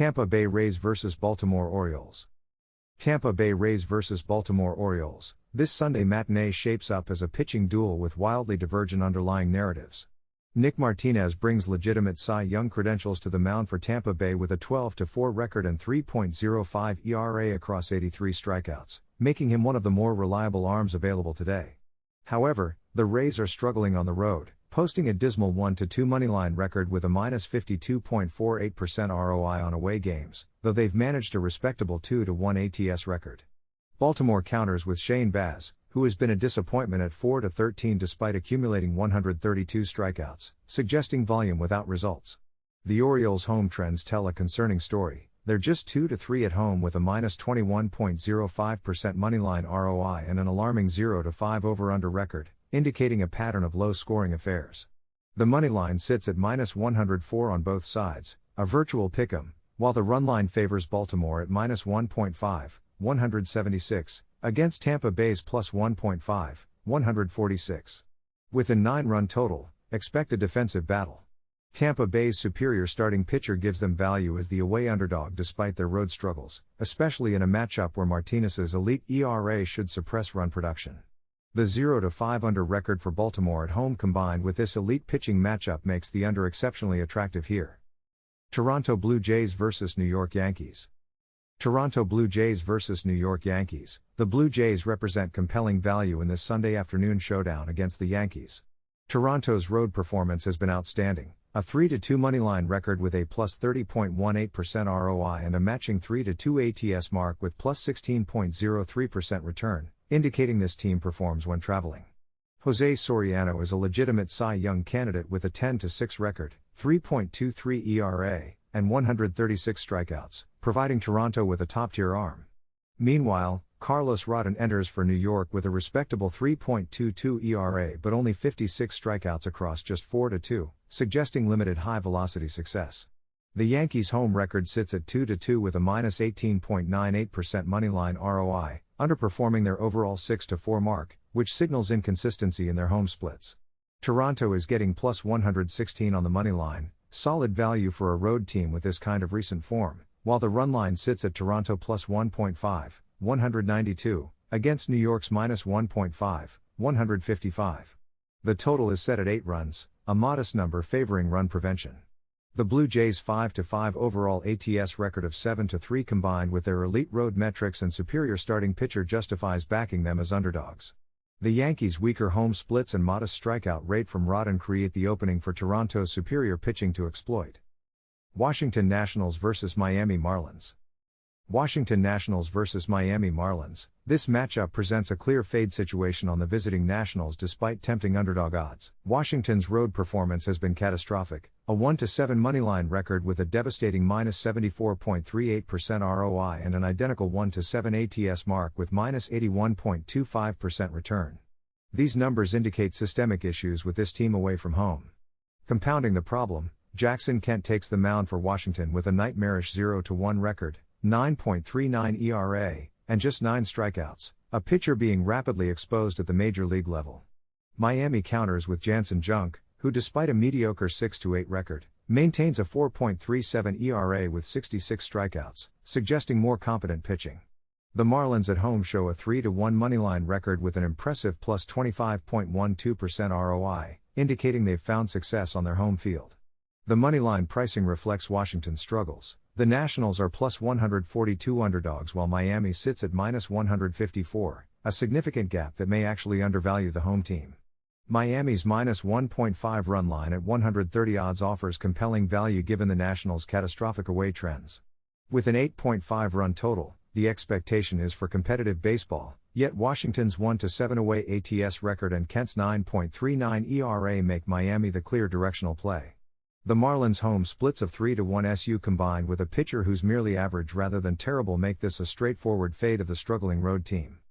Tampa Bay Rays vs Baltimore Orioles. Tampa Bay Rays vs Baltimore Orioles. This Sunday matinee shapes up as a pitching duel with wildly divergent underlying narratives. Nick Martinez brings legitimate Cy Young credentials to the mound for Tampa Bay with a 12-4 record and 3.05 ERA across 83 strikeouts, making him one of the more reliable arms available today. However, the Rays are struggling on the road, posting a dismal 1-2 moneyline record with a -52.48% ROI on away games, though they've managed a respectable 2-1 ATS record. Baltimore counters with Shane Baz, who has been a disappointment at 4-13 despite accumulating 132 strikeouts, suggesting volume without results. The Orioles' home trends tell a concerning story. They're just 2-3 at home with a -21.05% moneyline ROI and an alarming 0-5 over-under record, indicating a pattern of low-scoring affairs. The moneyline sits at -104 on both sides, a virtual pick'em, while the run line favors Baltimore at -1.5, 176, against Tampa Bay's +1.5, 146. With a 9-run total, expect a defensive battle. Tampa Bay's superior starting pitcher gives them value as the away underdog despite their road struggles, especially in a matchup where Martinez's elite ERA should suppress run production. The 0-5 under record for Baltimore at home combined with this elite pitching matchup makes the under exceptionally attractive here. Toronto Blue Jays vs New York Yankees. Toronto Blue Jays vs New York Yankees. The Blue Jays represent compelling value in this Sunday afternoon showdown against the Yankees. Toronto's road performance has been outstanding, a 3-2 moneyline record with a +30.18% ROI and a matching 3-2 ATS mark with +16.03% return, indicating this team performs when traveling. Jose Soriano is a legitimate Cy Young candidate with a 10-6 record, 3.23 ERA, and 136 strikeouts, providing Toronto with a top-tier arm. Meanwhile, Carlos Rodon enters for New York with a respectable 3.22 ERA but only 56 strikeouts across just 4-2, suggesting limited high-velocity success. The Yankees' home record sits at 2-2 with a -18.98% moneyline ROI, underperforming their overall 6-4 mark, which signals inconsistency in their home splits. Toronto is getting +116 on the moneyline, solid value for a road team with this kind of recent form, while the run line sits at Toronto +1.5, 192, against New York's -1.5, 155. The total is set at 8 runs, a modest number favoring run prevention. The Blue Jays' 5-5 overall ATS record of 7-3 combined with their elite road metrics and superior starting pitcher justifies backing them as underdogs. The Yankees' weaker home splits and modest strikeout rate from Rodon create the opening for Toronto's superior pitching to exploit. Washington Nationals vs Miami Marlins. Washington Nationals vs Miami Marlins. This matchup presents a clear fade situation on the visiting Nationals despite tempting underdog odds. Washington's road performance has been catastrophic, a 1-7 moneyline record with a devastating -74.38% ROI and an identical 1-7 ATS mark with -81.25% return. These numbers indicate systemic issues with this team away from home. Compounding the problem, Jackson Kent takes the mound for Washington with a nightmarish 0-1 record, 9.39 ERA, and just 9 strikeouts, a pitcher being rapidly exposed at the major league level. Miami counters with Jansen Junk, who despite a mediocre 6-8 record, maintains a 4.37 ERA with 66 strikeouts, suggesting more competent pitching. The Marlins at home show a 3-1 moneyline record with an impressive +25.12% ROI, indicating they've found success on their home field. The moneyline pricing reflects Washington's struggles. The Nationals are +142 underdogs while Miami sits at -154, a significant gap that may actually undervalue the home team. Miami's -1.5 run line at 130 odds offers compelling value given the Nationals' catastrophic away trends. With an 8.5 run total, the expectation is for competitive baseball, yet Washington's 1-7 away ATS record and Kent's 9.39 ERA make Miami the clear directional play. The Marlins' home splits of 3-1 SU combined with a pitcher who's merely average rather than terrible make this a straightforward fade of the struggling road team.